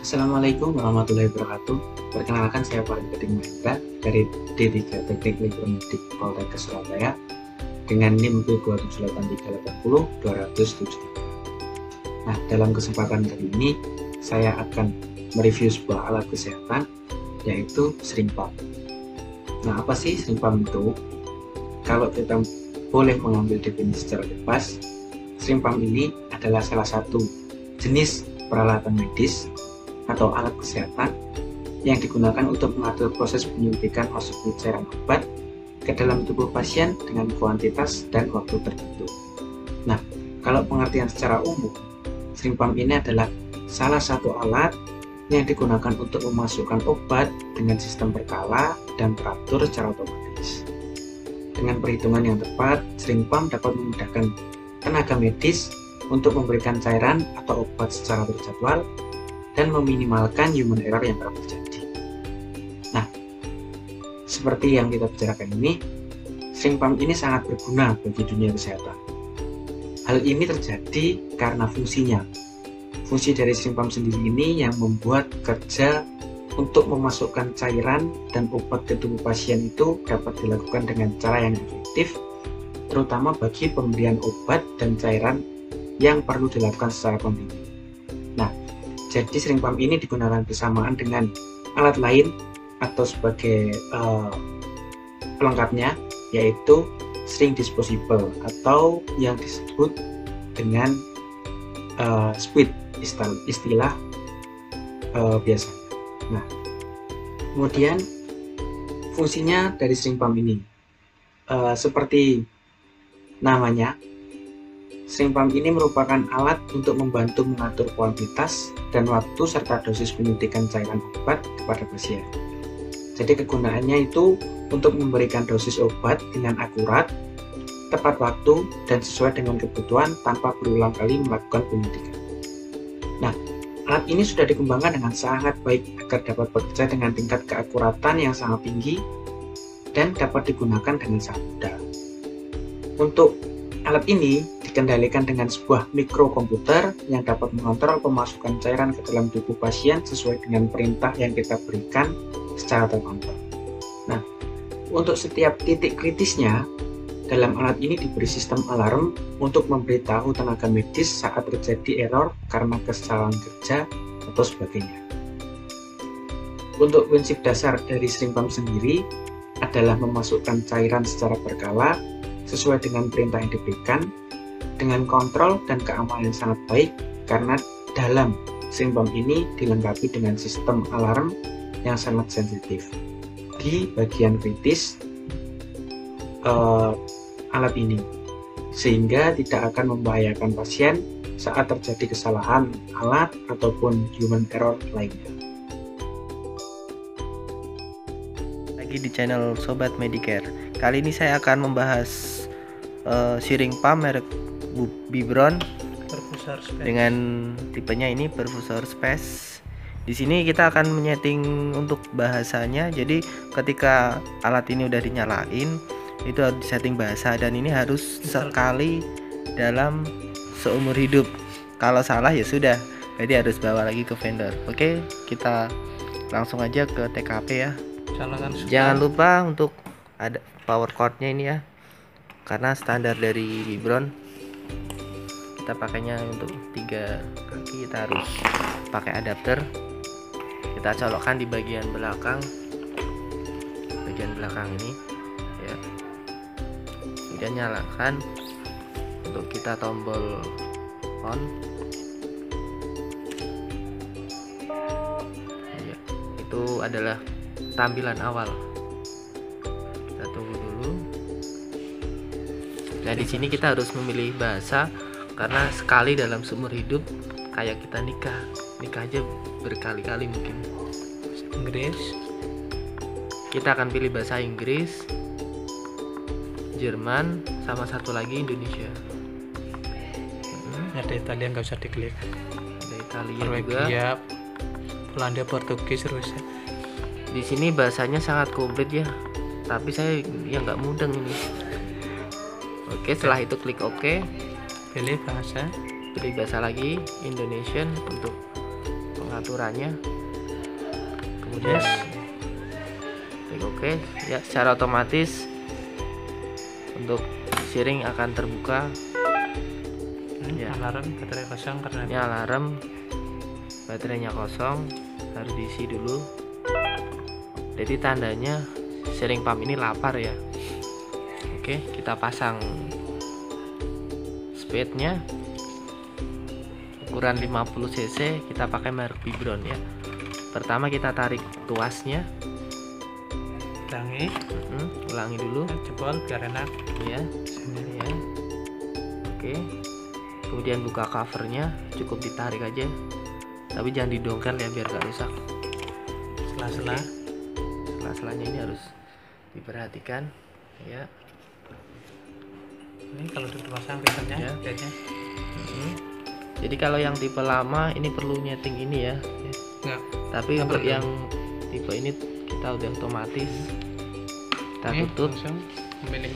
Assalamualaikum warahmatullahi wabarakatuh. Perkenalkan, saya Farid Mahendra dari D3 Teknik Elektronik Poltekkes Surabaya dengan NIM B278380207. Nah, dalam kesempatan kali ini saya akan mereview sebuah alat kesehatan, yaitu sering pump. Nah, apa sih sering pump itu? Kalau kita boleh mengambil definisi secara bebas, sering pump ini adalah salah satu jenis peralatan medis atau alat kesehatan yang digunakan untuk mengatur proses penyuntikan masuknya cairan obat ke dalam tubuh pasien dengan kuantitas dan waktu tertentu. Nah, kalau pengertian secara umum, sering pump ini adalah salah satu alat yang digunakan untuk memasukkan obat dengan sistem berkala dan teratur secara otomatis. Dengan perhitungan yang tepat, sering pump dapat memudahkan tenaga medis untuk memberikan cairan atau obat secara berjadwal dan meminimalkan human error yang kerap terjadi. Nah, seperti yang kita bicarakan ini, sering pump ini sangat berguna bagi dunia kesehatan. Hal ini terjadi karena fungsinya. Fungsi dari sering pump sendiri ini yang membuat kerja untuk memasukkan cairan dan obat ke tubuh pasien itu dapat dilakukan dengan cara yang efektif, terutama bagi pemberian obat dan cairan yang perlu dilakukan secara kontinu. Nah, jadi sering pump ini digunakan bersamaan dengan alat lain atau sebagai pelengkapnya, yaitu sering disposable atau yang disebut dengan squid, istilah biasanya. Nah, kemudian fungsinya dari sering pump ini seperti namanya, sering pump ini merupakan alat untuk membantu mengatur kuantitas dan waktu serta dosis penyuntikan cairan obat kepada pasien. Jadi kegunaannya itu untuk memberikan dosis obat dengan akurat, tepat waktu, dan sesuai dengan kebutuhan tanpa berulang kali melakukan penyuntikan. Nah, alat ini sudah dikembangkan dengan sangat baik agar dapat bekerja dengan tingkat keakuratan yang sangat tinggi dan dapat digunakan dengan sangat mudah. Untuk alat ini dikendalikan dengan sebuah mikrokomputer yang dapat mengontrol pemasukan cairan ke dalam tubuh pasien sesuai dengan perintah yang kita berikan secara terkontrol. Nah, untuk setiap titik kritisnya, dalam alat ini diberi sistem alarm untuk memberitahu tenaga medis saat terjadi error karena kesalahan kerja atau sebagainya. Untuk prinsip dasar dari sering pump sendiri adalah memasukkan cairan secara berkala sesuai dengan perintah yang diberikan, dengan kontrol dan keamanan yang sangat baik, karena dalam sering pump ini dilengkapi dengan sistem alarm yang sangat sensitif di bagian kritis alat ini, sehingga tidak akan membahayakan pasien saat terjadi kesalahan alat ataupun human error lainnya. Lagi di channel Sobat Medicare. Kali ini saya akan membahas sering pump merek Vibron dengan tipenya ini Perfusor Space. Di sini kita akan menyeting untuk bahasanya. Jadi ketika alat ini udah dinyalain, itu harus disetting bahasa, dan ini harus sekali dalam seumur hidup. Kalau salah ya sudah, jadi harus bawa lagi ke vendor. Oke, kita langsung aja ke TKP ya. Jangan lupa untuk ada power cordnya ini ya, karena standar dari Vibron kita pakainya untuk 3 kaki, kita harus pakai adapter. Kita colokkan di bagian belakang ini ya, kemudian nyalakan. Untuk kita tombol on ya, itu adalah tampilan awal. Kita tunggu dulu. Nah, di sini kita harus memilih bahasa karena sekali dalam seumur hidup, kayak kita nikah aja berkali-kali mungkin. Inggris. Kita akan pilih bahasa Inggris, Jerman, sama satu lagi Indonesia. Ada Italia, nggak usah diklik. Ada Italia Norwegia, juga. Belanda, Portugis, Rusia. Di sini bahasanya sangat komplit ya, tapi saya ya nggak mudeng ini. Oke, setelah itu klik OK. Pilih bahasa. Pilih bahasa lagi, Indonesian untuk pengaturannya, kemudian klik OK ya. Secara otomatis untuk sharing akan terbuka ya. Alarm baterai kosong karena Ini alarm baterainya kosong, harus diisi dulu. Jadi tandanya sharing pump ini lapar ya. Oke, kita pasang speednya ukuran 50 cc, kita pakai merek Bibron ya. Pertama kita tarik tuasnya, ulangi dulu jebol biar enak ya. sini. Ya. Oke, kemudian buka covernya, cukup ditarik aja, tapi jangan didongkel ya biar gak rusak. Sela-sela Sela-selanya ini harus diperhatikan ya. ini kalau sudah dipasang filternya Ya. lihatnya Jadi kalau yang tipe lama ini perlu nyeting ini ya, enggak. tapi Nggak untuk perlu. yang tipe ini kita udah otomatis. Kita Ini tutup. langsung pilih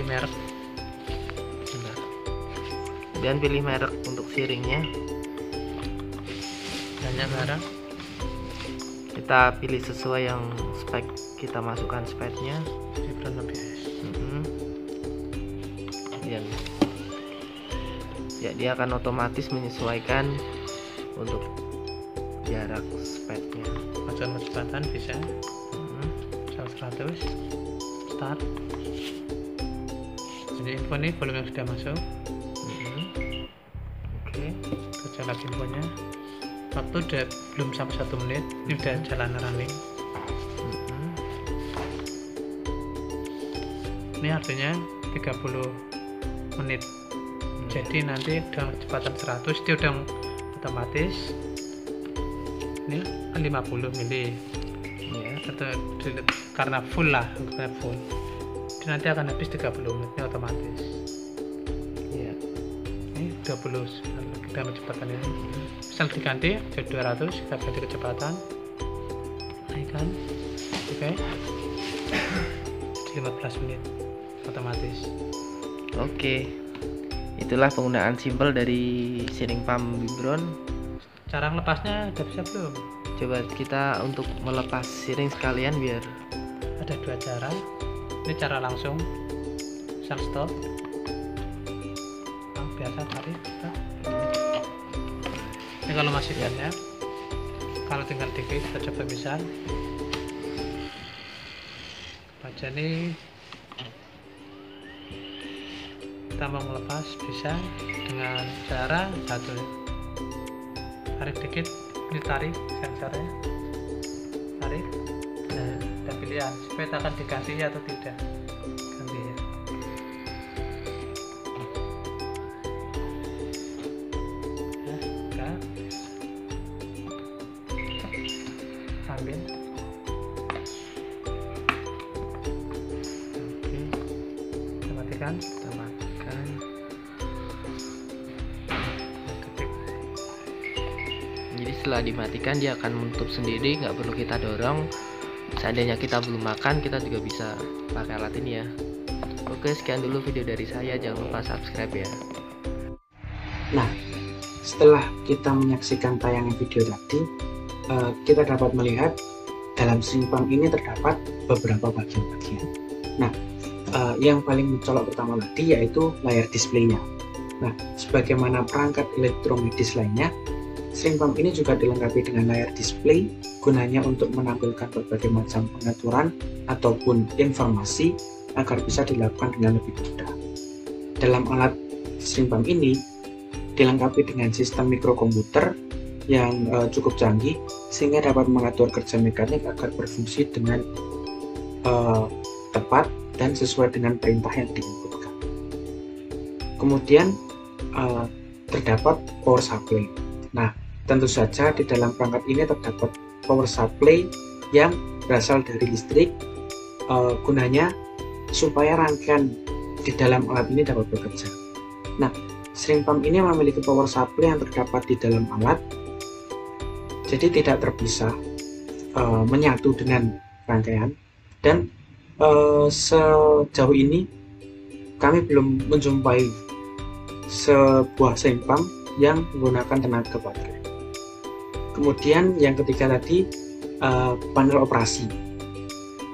merek Bentar. Dan pilih merek untuk sharingnya. banyak barang. Kita pilih sesuai yang spek, kita masukkan speknya. Bibron ABS. Dan ya dia akan otomatis menyesuaikan untuk jarak speknya. Majuan kecepatan bisa 100 start. Jadi info nih volume yang sudah masuk. Oke. Baca lagi infonya. Waktu udah belum sampai 1 menit. Ini udah jalan running. Ini artinya 30 menit. Jadi nanti dengan kecepatan 100 dia udah otomatis. Ini 50 mili. Ya. Karena full lah, anggapnya full. Jadi nanti akan habis 30 menitnya otomatis. Ya. Ini 20 dengan kecepatan ini. Misal diganti jadi 200, kita ganti kecepatan, naikkan, oke, jadi 15 menit otomatis. Oke. Itulah penggunaan simpel dari sharing pump Bibron. Cara melepasnya udah bisa belum? Coba kita untuk melepas sharing sekalian biar Ada 2 cara. Ini cara langsung, misal stop, biasa tarik, stop. Ini kalau masih banyak, kalau tinggal dikit kita coba misal baca nih, kita mau melepas bisa dengan cara satu, tarik dikit, ini tarik sensornya, tarik, nah ada pilihan supaya akan diganti atau tidak, ganti ya. Ambil. Oke. Kita matikan. Ketik. Jadi setelah dimatikan dia akan menutup sendiri, nggak perlu kita dorong. Seandainya kita belum makan, kita juga bisa pakai alat ini ya. Oke, sekian dulu video dari saya. Jangan lupa subscribe ya. Nah, setelah kita menyaksikan tayangan video tadi, kita dapat melihat dalam sharing pump ini terdapat beberapa bagian-bagian. Nah, yang paling mencolok pertama tadi yaitu layar displaynya. Nah, sebagaimana perangkat elektromedis lainnya, sharing pump ini juga dilengkapi dengan layar display, gunanya untuk menampilkan berbagai macam pengaturan ataupun informasi agar bisa dilakukan dengan lebih mudah. Dalam alat sharing pump ini dilengkapi dengan sistem mikrokomputer yang cukup canggih sehingga dapat mengatur kerja mekanik agar berfungsi dengan tepat dan sesuai dengan perintah yang diinputkan. Kemudian terdapat power supply. Nah, tentu saja di dalam perangkat ini terdapat power supply yang berasal dari listrik, gunanya supaya rangkaian di dalam alat ini dapat bekerja. Nah, sharing pump ini memiliki power supply yang terdapat di dalam alat, jadi tidak terpisah, menyatu dengan rangkaian. Dan sejauh ini kami belum menjumpai sebuah sharing pump yang menggunakan tenaga baterai. Kemudian yang ketiga tadi panel operasi.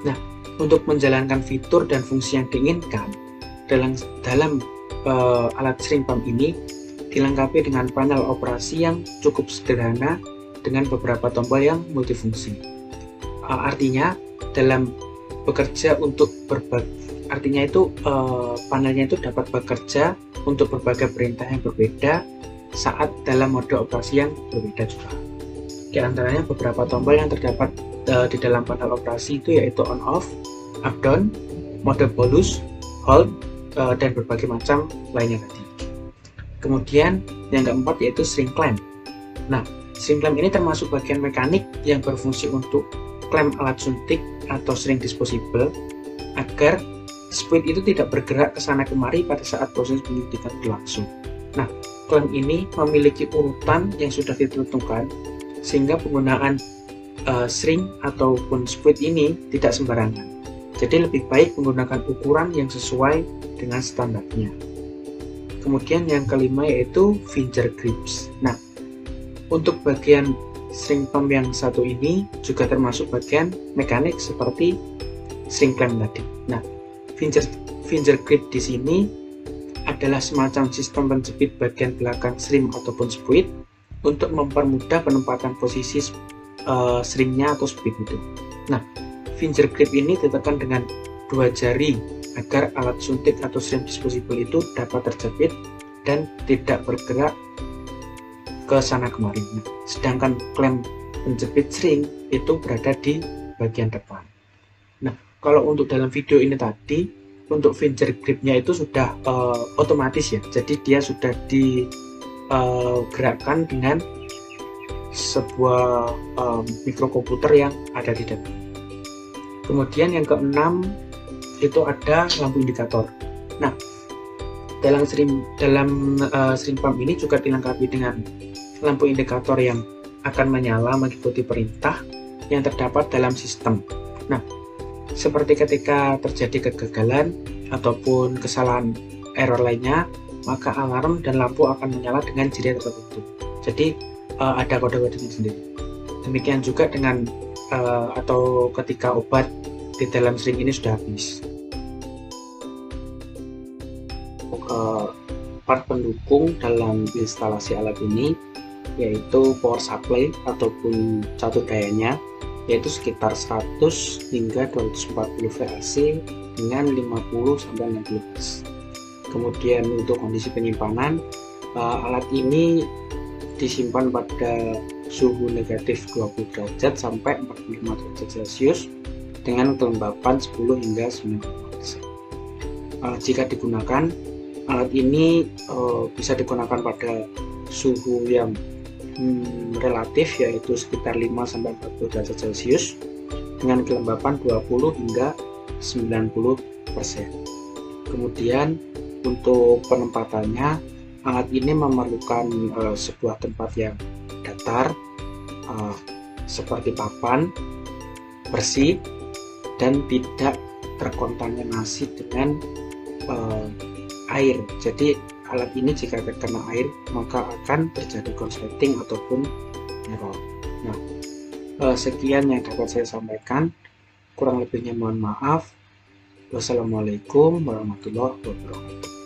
Nah, untuk menjalankan fitur dan fungsi yang diinginkan dalam alat shrink pump ini dilengkapi dengan panel operasi yang cukup sederhana dengan beberapa tombol yang multifungsi. Artinya dalam bekerja untuk panelnya itu dapat bekerja untuk berbagai perintah yang berbeda saat dalam mode operasi yang berbeda juga. Di antaranya beberapa tombol yang terdapat di dalam panel operasi itu yaitu on off, up down, mode bolus, hold, dan berbagai macam lainnya tadi. Kemudian yang keempat yaitu shrink clamp. Nah, shrink clamp ini termasuk bagian mekanik yang berfungsi untuk klem alat suntik atau shrink disposable agar spuit itu tidak bergerak ke sana kemari pada saat proses penyuntikan berlangsung. Nah, klem ini memiliki urutan yang sudah ditentukan sehingga penggunaan shrink ataupun spuit ini tidak sembarangan. Jadi lebih baik menggunakan ukuran yang sesuai dengan standarnya. Kemudian yang kelima yaitu finger grips. Nah, untuk bagian shrink pump yang satu ini juga termasuk bagian mekanik seperti shrink clamp tadi. Nah, finger grip di sini adalah semacam sistem penjepit bagian belakang shrink ataupun spuit untuk mempermudah penempatan posisi shrinknya atau spuit itu. Nah, finger grip ini ditekan dengan dua jari agar alat suntik atau shrink disposable itu dapat terjepit dan tidak bergerak ke sana kemari. Sedangkan klem penjepit shrink itu berada di bagian depan. Nah, kalau untuk dalam video ini tadi, untuk finger gripnya itu sudah otomatis ya, jadi dia sudah digerakkan dengan sebuah mikrokomputer yang ada di dalam. Kemudian yang keenam itu ada lampu indikator. Nah, dalam shrink pump ini juga dilengkapi dengan lampu indikator yang akan menyala mengikuti perintah yang terdapat dalam sistem. Nah, seperti ketika terjadi kegagalan ataupun kesalahan error lainnya, maka alarm dan lampu akan menyala dengan ciri tertentu. Jadi ada kode-kodenya sendiri. Demikian juga dengan atau ketika obat di dalam shrink ini sudah habis. Part pendukung dalam instalasi alat ini yaitu power supply ataupun catur dayanya, yaitu sekitar 100 hingga 240 VAC dengan 50-60 Hz. Kemudian untuk kondisi penyimpanan, alat ini disimpan pada suhu negatif 20 derajat sampai 45 derajat Celcius dengan kelembapan 10 hingga 90%. Jika digunakan, alat ini bisa digunakan pada suhu yang relatif yaitu sekitar 5-40 derajat Celcius dengan kelembapan 20 hingga 90%. Kemudian untuk penempatannya, alat ini memerlukan sebuah tempat yang datar seperti papan, bersih, dan tidak terkontaminasi dengan air. Jadi alat ini jika terkena air maka akan terjadi konsleting ataupun error. Nah, sekian yang dapat saya sampaikan. Kurang lebihnya mohon maaf. Wassalamualaikum warahmatullahi wabarakatuh.